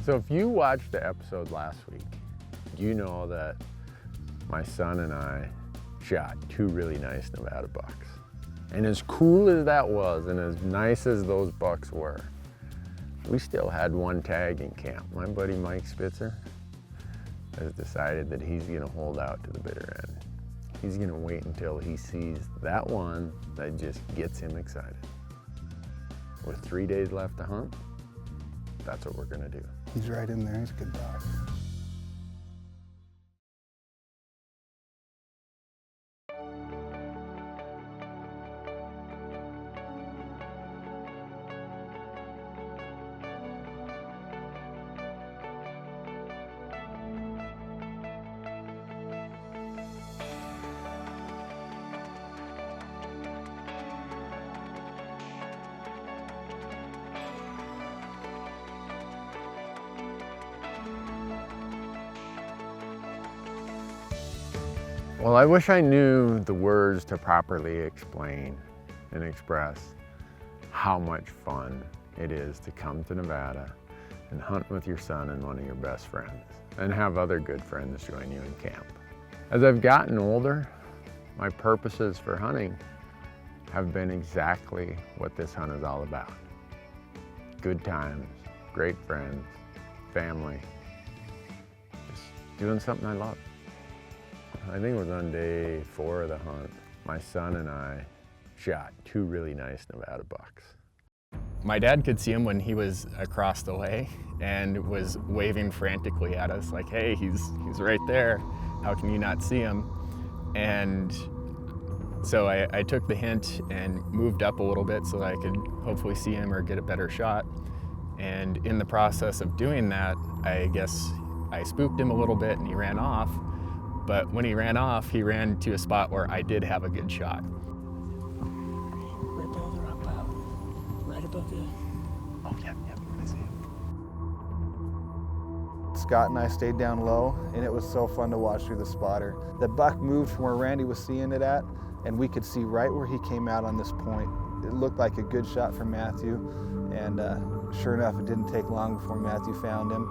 So if you watched the episode last week, you know that my son and I shot 2 really nice Nevada bucks. And as cool as that was, and as nice as those bucks were, we still had 1 tag in camp. My buddy Mike Spitzer has decided that he's gonna hold out to the bitter end. He's gonna wait until he sees that one that just gets him excited. With 3 days left to hunt, that's what we're gonna do. He's right in there, he's a good dog. Well, I wish I knew the words to properly explain and express how much fun it is to come to Nevada and hunt with your son and one of your best friends, and have other good friends join you in camp. As I've gotten older, my purposes for hunting have been exactly what this hunt is all about. Good times, great friends, family, just doing something I love. I think it was on day 4 of the hunt, my son and I shot 2 really nice Nevada bucks. My dad could see him when he was across the way and was waving frantically at us like, hey, he's right there. How can you not see him? And so I took the hint and moved up a little bit so that I could hopefully see him or get a better shot. And in the process of doing that, I guess I spooked him a little bit and he ran off. But when he ran off, he ran to a spot where I did have a good shot. Right above the rock pile. Right above the... Oh, yeah, I see him. Scott and I stayed down low, and it was so fun to watch through the spotter. The buck moved from where Randy was seeing it at, and we could see right where he came out on this point. It looked like a good shot from Matthew, and sure enough, it didn't take long before Matthew found him.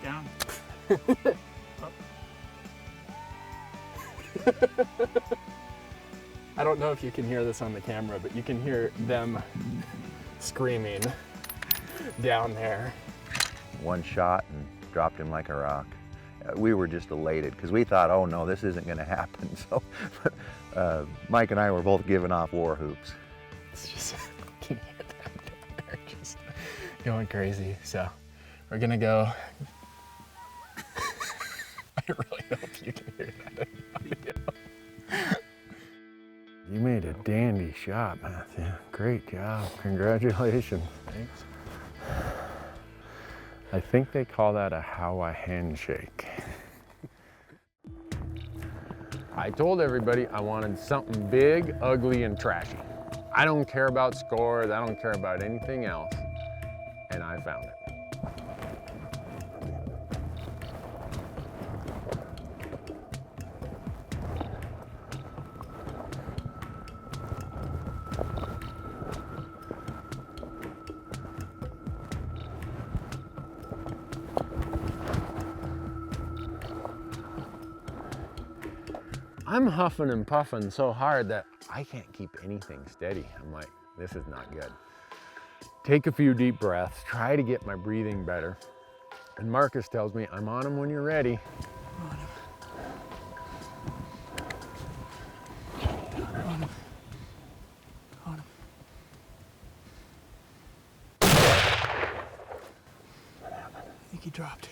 Down. I don't know if you can hear this on the camera, but you can hear them screaming down there. 1 shot and dropped him like a rock. We were just elated because we thought, oh no, this isn't going to happen. So Mike and I were both giving off war hoops. It's just, can you hear them down there just going crazy. So we're gonna go. I really hope you can hear that in audio. You made a dandy shot, Matthew. Great job, congratulations. Thanks. I think they call that a Howa handshake. I told everybody I wanted something big, ugly, and trashy. I don't care about scores, I don't care about anything else, and I found it. I'm huffing and puffing so hard that I can't keep anything steady. I'm like, this is not good. Take a few deep breaths, try to get my breathing better. And Marcus tells me, I'm on him when you're ready. On him. On him. On him. What happened? I think he dropped.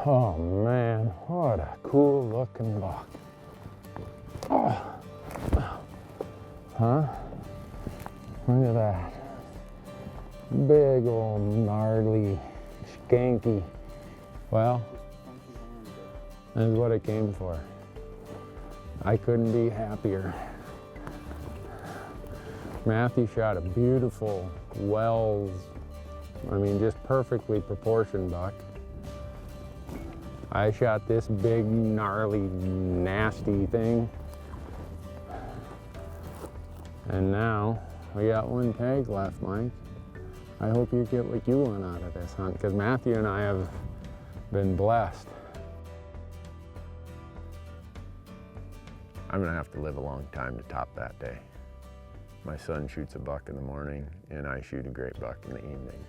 Oh man, what a cool looking buck. Oh. Huh? Look at that. Big old gnarly, skanky. Well, that's what I came for. I couldn't be happier. Matthew shot a beautiful Wells, I mean, just perfectly proportioned buck. I shot this big, gnarly, nasty thing. And now we got one tag left, Mike. I hope you get what you want out of this hunt, because Matthew and I have been blessed. I'm gonna have to live a long time to top that day. My son shoots a buck in the morning, and I shoot a great buck in the evening.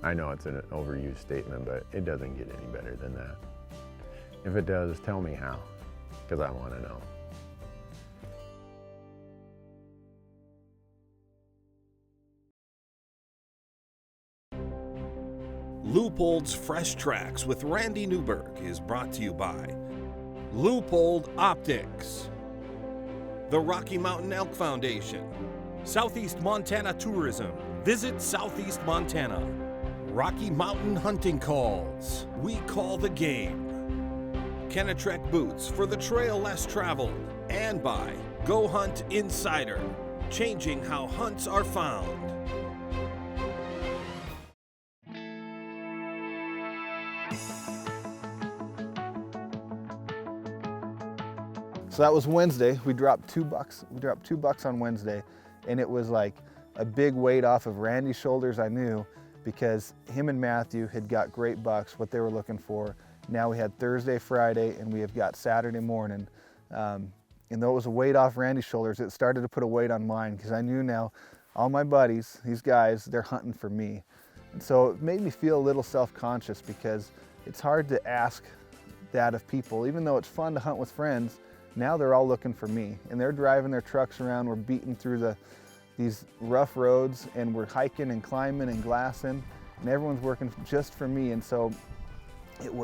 I know it's an overused statement, but it doesn't get any better than that. If it does, tell me how, because I want to know. Leupold's Fresh Tracks with Randy Newberg is brought to you by Leupold Optics, the Rocky Mountain Elk Foundation, Southeast Montana Tourism. Visit Southeast Montana. Rocky Mountain Hunting Calls. We call the game. Kenetrek Boots for the trail less traveled. And by Go Hunt Insider, changing how hunts are found. So that was Wednesday. We dropped 2 bucks. We dropped 2 bucks on Wednesday, and it was like a big weight off of Randy's shoulders, I knew, because him and Matthew had got great bucks, what they were looking for. Now we had Thursday, Friday, and we have got Saturday morning. And though it was a weight off Randy's shoulders, it started to put a weight on mine, because I knew now all my buddies, these guys, they're hunting for me. And so it made me feel a little self-conscious, because it's hard to ask that of people. Even though it's fun to hunt with friends, now they're all looking for me, and they're driving their trucks around. We're beating through these rough roads, and we're hiking and climbing and glassing, and everyone's working just for me. And so it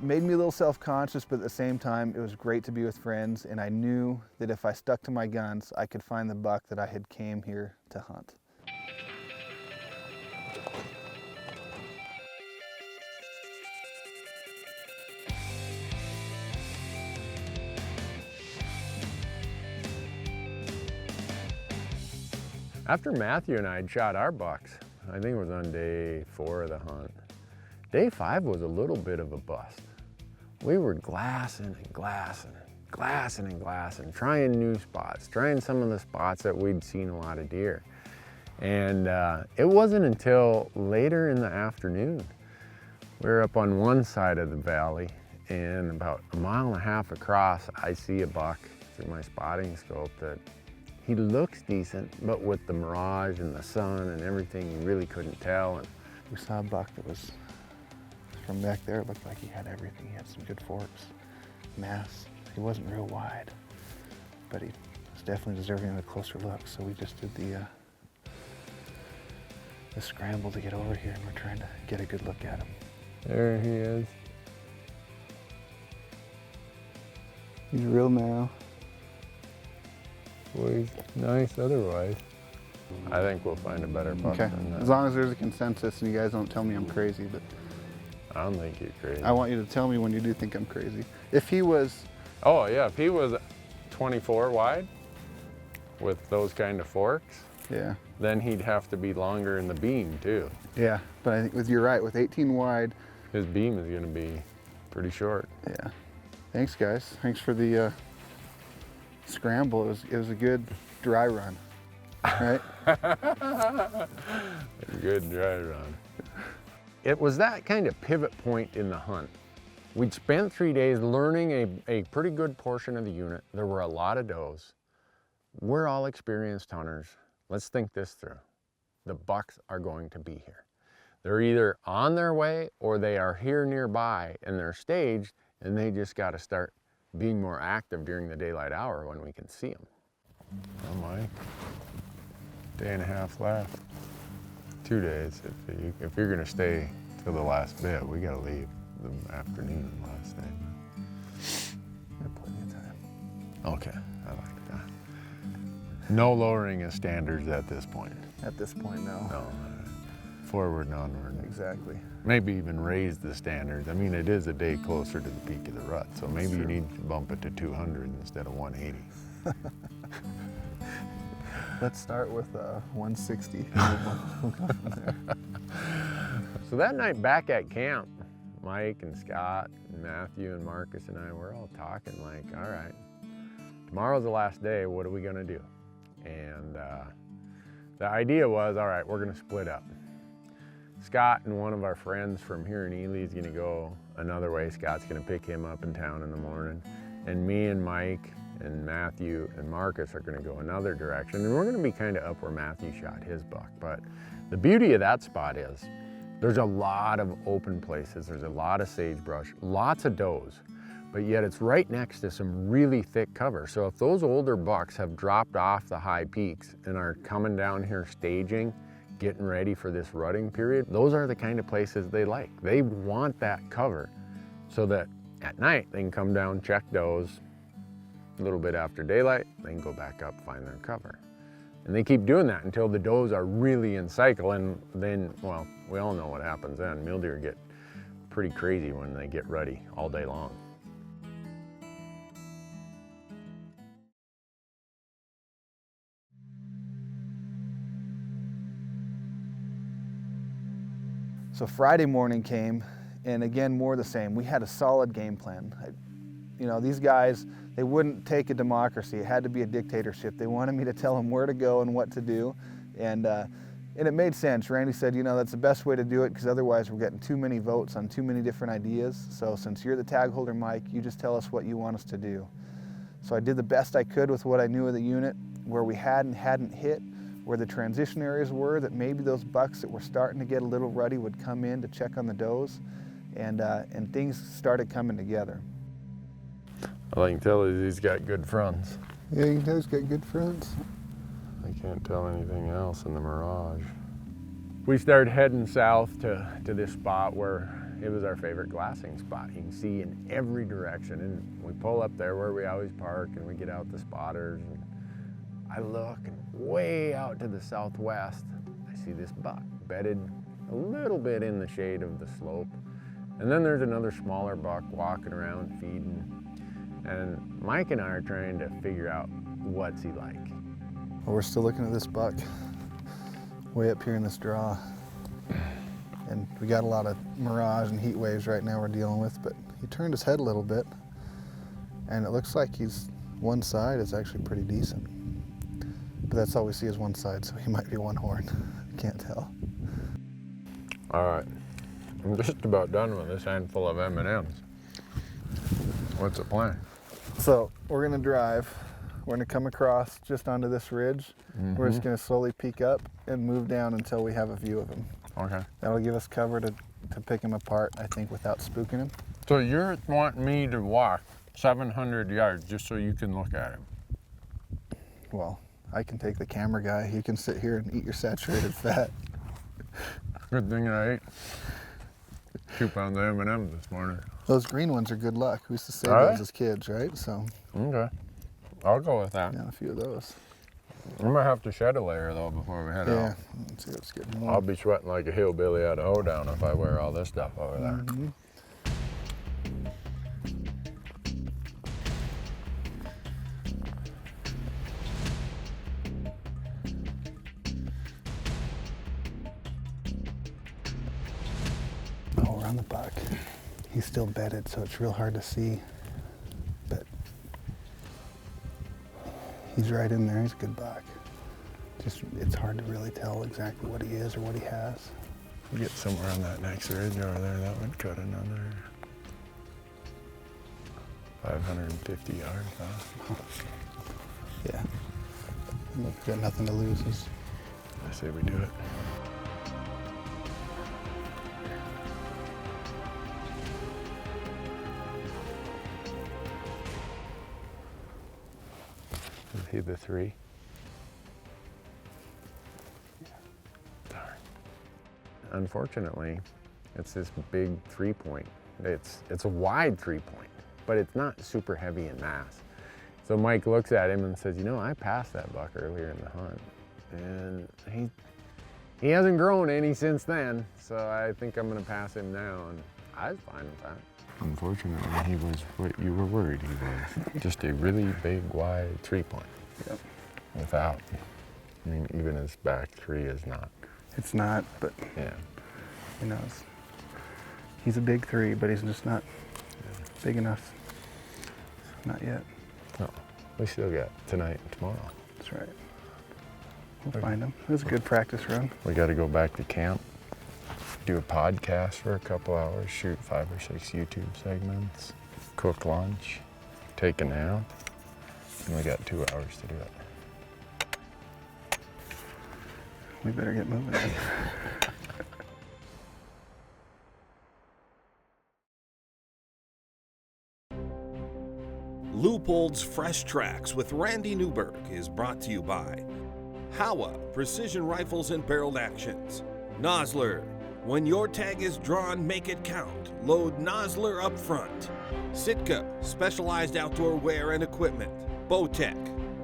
made me a little self-conscious, but at the same time, it was great to be with friends, and I knew that if I stuck to my guns, I could find the buck that I had came here to hunt. After Matthew and I had shot our bucks, I think it was on day 4 of the hunt, day 5 was a little bit of a bust. We were glassing and glassing, glassing and glassing, trying new spots, trying some of the spots that we'd seen a lot of deer. And it wasn't until later in the afternoon, we were up on one side of the valley, and about 1.5 miles across, I see a buck through my spotting scope that he looks decent, but with the mirage and the sun and everything, you really couldn't tell. And we saw a buck that was, from back there, it looked like he had everything. He had some good forks, mass. He wasn't real wide, but he was definitely deserving of a closer look. So we just did the scramble to get over here, and we're trying to get a good look at him. there he is. He's real narrow. Well, he's nice otherwise. I think we'll find a better buck Okay, than that. as long as there's a consensus and you guys don't tell me I'm crazy, but I don't think you're crazy. I want you to tell me when you do think I'm crazy. If he was, Oh yeah, if he was 24 wide with those kind of forks, yeah, then he'd have to be longer in the beam too. yeah, but I think you're right, with 18 wide, His beam is gonna be pretty short. yeah. Thanks guys, thanks for the scramble. It was a good dry run, right? A good dry run. It was that kind of pivot point in the hunt. We'd spent 3 days learning a pretty good portion of the unit. There were a lot of does. We're all experienced hunters. Let's think this through. The bucks are going to be here. They're either on their way or they are here nearby and they're staged, and they just got to start being more active during the daylight hour when we can see them. Oh my, 1.5 days left. 2 days. If you're gonna stay till the last bit, we gotta leave the afternoon of the last day. We have plenty of time. Okay, I like that. No lowering of standards at this point. At this point, no. No. forward and onward. Exactly. Maybe even raise the standards. I mean, it is a day closer to the peak of the rut, so maybe you true. need to bump it to 200 instead of 180. Let's start with 160. We'll go from there. So that night back at camp, Mike and Scott and Matthew and Marcus and I, we're all talking like, all right, tomorrow's the last day, what are we gonna do? And the idea was, all right, we're gonna split up. Scott and one of our friends from here in Ely is gonna go another way. Scott's gonna pick him up in town in the morning. And me and Mike and Matthew and Marcus are gonna go another direction. And we're gonna be kind of up where Matthew shot his buck. But the beauty of that spot is there's a lot of open places. There's a lot of sagebrush, lots of does, but yet it's right next to some really thick cover. So if those older bucks have dropped off the high peaks and are coming down here staging, getting ready for this rutting period, those are the kind of places they like. They want that cover so that at night they can come down, check does, a little bit after daylight, they can go back up, find their cover. And they keep doing that until the does are really in cycle, and then, well, we all know what happens then. Mule deer get pretty crazy when they get ruddy all day long. So Friday morning came, and again, more the same. We had a solid game plan. You know, these guys, they wouldn't take a democracy. It had to be a dictatorship. They wanted me to tell them where to go and what to do. And it made sense. Randy said, you know, that's the best way to do it because otherwise we're getting too many votes on too many different ideas. So since you're the tag holder, Mike, you just tell us what you want us to do. So I did the best I could with what I knew of the unit, where we hadn't hit, where the transition areas were, that maybe those bucks that were starting to get a little ruddy would come in to check on the does, and things started coming together. All I can tell is he's got good fronts. Yeah, you guys got good fronts. I can't tell anything else in the mirage. We started heading south to this spot where it was our favorite glassing spot. You can see in every direction, and we pull up there where we always park, and we get out the spotters, and I look, and way out to the southwest, I see this buck bedded a little bit in the shade of the slope. And then there's another smaller buck walking around feeding. And Mike and I are trying to figure out what's he like. Well, we're still looking at this buck way up here in this draw. And we got a lot of mirage and heat waves right now we're dealing with, but he turned his head a little bit, and it looks like one side is actually pretty decent. But that's all we see is one side, so he might be one horn. Can't tell. All right, I'm just about done with this handful of M&Ms. What's the plan? So we're gonna drive. We're gonna come across just onto this ridge. We're just gonna slowly peek up and move down until we have a view of him. Okay. That'll give us cover to pick him apart, I think, without spooking him. So you're wanting me to walk 700 yards just so you can look at him? Well, I can take the camera guy. You can sit here and eat your saturated fat. Good thing I ate 2 pounds of M&Ms this morning. Those green ones are good luck. We used to save All right. those as kids, right? So, Okay, I'll go with that. yeah, a few of those. I'm gonna have to shed a layer though before we head Yeah, out. let's see what's good. I'll be sweating like a hillbilly at a hoedown if I wear all this stuff over there. Oh, we're on the buck. He's still bedded, so it's real hard to see. But he's right in there. He's a good buck. Just, it's hard to really tell exactly what he is or what he has. We get somewhere on that next ridge over there, that would cut another 550 yards off. Yeah. We've got nothing to lose. I say we do it. Is he the 3? Darn. Unfortunately, it's this big 3-point. It's a wide 3-point, but it's not super heavy in mass. So Mike looks at him and says, you know, I passed that buck earlier in the hunt, and he hasn't grown any since then, so I think I'm gonna pass him now, and I was fine with that. Unfortunately, he was what you were worried he was. Just a really big, wide 3-point. Yep. Without, I mean, even his back 3 is not. It's not, but Yeah. you know, he's a big 3, but he's just not big enough. Not yet. No, we still got tonight and tomorrow. That's right. We'll find him. It was a good practice run. We got to go back to camp, do a podcast for a couple hours, shoot 5 or 6 YouTube segments, cook lunch, take a nap, and we got 2 hours to do it. We better get moving then. Leupold's Fresh Tracks with Randy Newberg is brought to you by Howa Precision Rifles and Barreled Actions. Nosler, when your tag is drawn, make it count. Load Nosler up front. Sitka, specialized outdoor wear and equipment. Bowtech,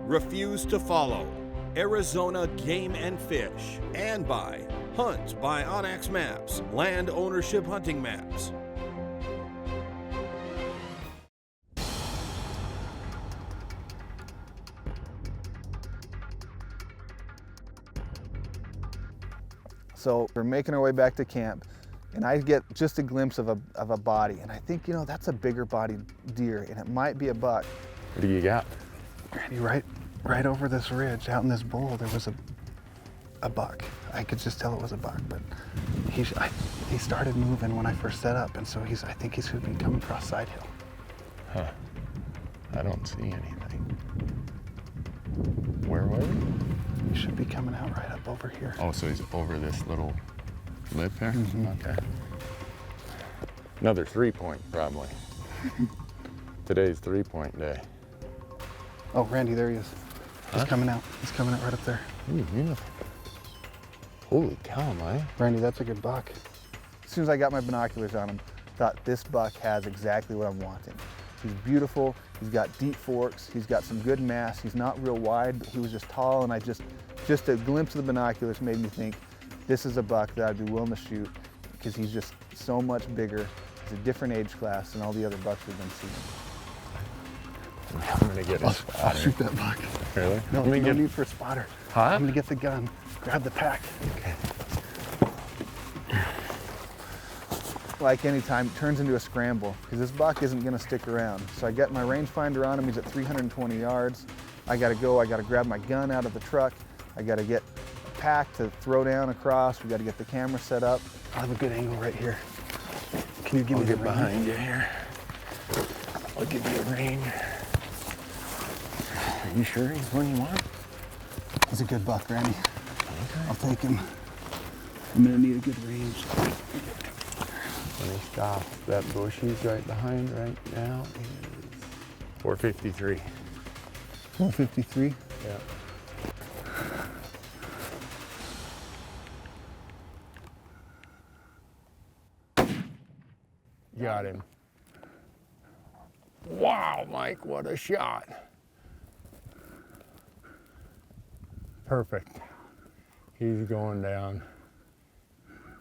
refuse to follow. Arizona Game and Fish. And by Hunt by Onyx Maps, land ownership hunting maps. So we're making our way back to camp, and I get just a glimpse of a body, and I think, you know, that's a bigger bodied deer, and it might be a buck. What do you got? Randy, right over this ridge, out in this bowl, there was a buck. I could just tell it was a buck, but he started moving when I first set up, and so I think he's been coming across Side Hill. Huh. I don't see anything. Where was he? He should be coming out right up over here. Oh, so he's over this little lip there? Mm-hmm. Okay. Another 3-point, probably. Today's 3-point day. Oh, Randy, there he is. He's coming out. He's coming out right up there. Ooh, beautiful. Holy cow, Mike. Randy, that's a good buck. As soon as I got my binoculars on him, thought this buck has exactly what I'm wanting. He's beautiful, he's got deep forks, he's got some good mass, he's not real wide, but he was just tall, and just a glimpse of the binoculars made me think this is a buck that I'd be willing to shoot because he's just so much bigger. He's a different age class than all the other bucks we've been seeing. I'm gonna get a spotter. I'll shoot that buck. Really? No, no need for a spotter. Huh? I'm gonna get the gun, grab the pack. Okay. Like any time, it turns into a scramble because this buck isn't gonna stick around. So I get my rangefinder on him, he's at 320 yards. I gotta go, I gotta grab my gun out of the truck. I gotta get a pack to throw down across. We gotta get the camera set up. I have a good angle right here. Can you give me the range? Behind you here. I'll give you a range. Are you sure he's one you want? He's a good buck, Randy. Okay. I'll take him. I'm gonna need a good range. When he stops, that bush he's right behind right now is 453. 453. Yeah. Got him. Wow, Mike, what a shot. Perfect. He's going down.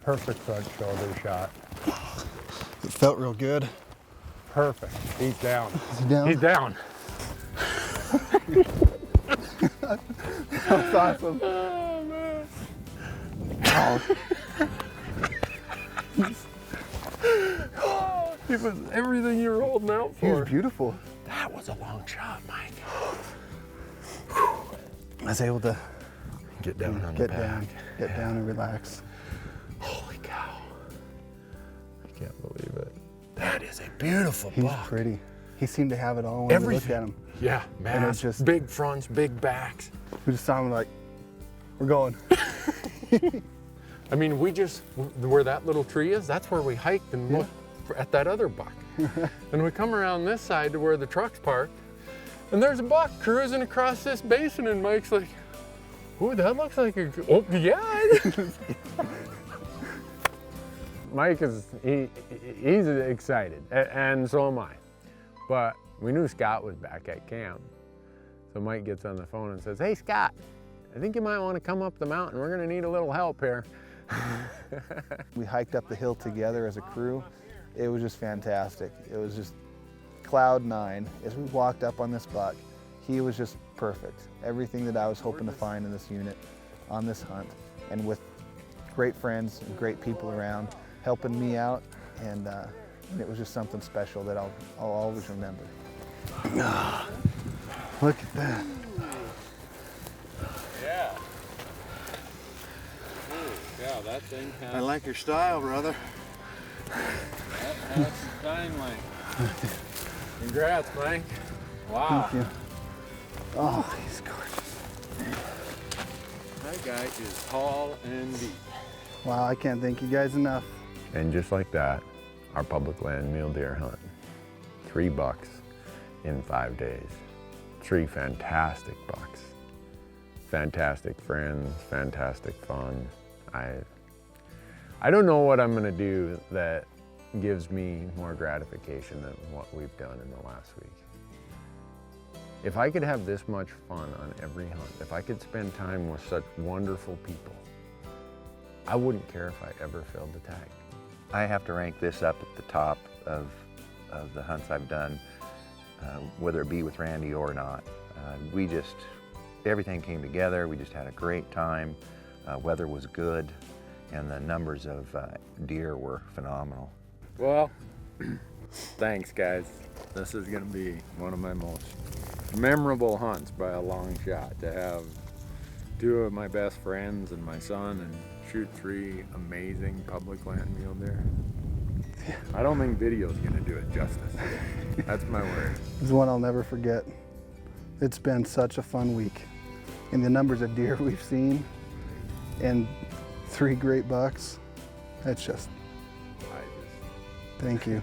Perfect front shoulder shot. It felt real good. Perfect. He's down. Is he down? He's down. That's awesome. Oh, man. Wow. Oh, it was everything you were holding out He was for. beautiful. That was a long shot, Mike. I was able to Get down on get the back. get down and relax. Holy cow. I can't believe it. That is a beautiful He's buck. pretty. He seemed to have it all when we looked Everything. at him. Yeah, And mass, it's just- big fronts, big backs. We just saw him like, we're going. I mean, where that little tree is, that's where we hiked and looked at that other buck. And we come around this side to where the truck's parked, and there's a buck cruising across this basin, and Mike's like, ooh, that looks like a, oh, yeah. Mike he's excited, and so am I. But we knew Scott was back at camp. So Mike gets on the phone and says, hey, Scott, I think you might want to come up the mountain. We're going to need a little help here. We hiked up the hill together as a crew. It was just fantastic. It was just cloud nine. As we walked up on this buck, he was just perfect. Everything that I was hoping to find in this unit on this hunt, and with great friends and great people around helping me out, and it was just something special that I'll always remember. Look at that. Yeah. Yeah, that thing has, I like your style, brother. that has some time length. Congrats, Mike. Wow. Thank you. Oh, he's gorgeous. That guy is tall and deep. Wow, I can't thank you guys enough. And just like that, our public land mule deer hunt. 3 bucks in 5 days. 3 fantastic bucks. Fantastic friends, fantastic fun. I don't know what I'm gonna do that gives me more gratification than what we've done in the last week. If I could have this much fun on every hunt, if I could spend time with such wonderful people, I wouldn't care if I ever failed the tag. I have to rank this up at the top of the hunts I've done, whether it be with Randy or not. Everything came together. We just had a great time. Weather was good, and the numbers of deer were phenomenal. Well, thanks guys. This is gonna be one of my most memorable hunts by a long shot, to have 2 of my best friends and my son and shoot 3 amazing public land mule deer. I don't think video's gonna do it justice. That's my word. This is one I'll never forget. It's been such a fun week. And the numbers of deer we've seen and 3 great bucks, that's just, thank you.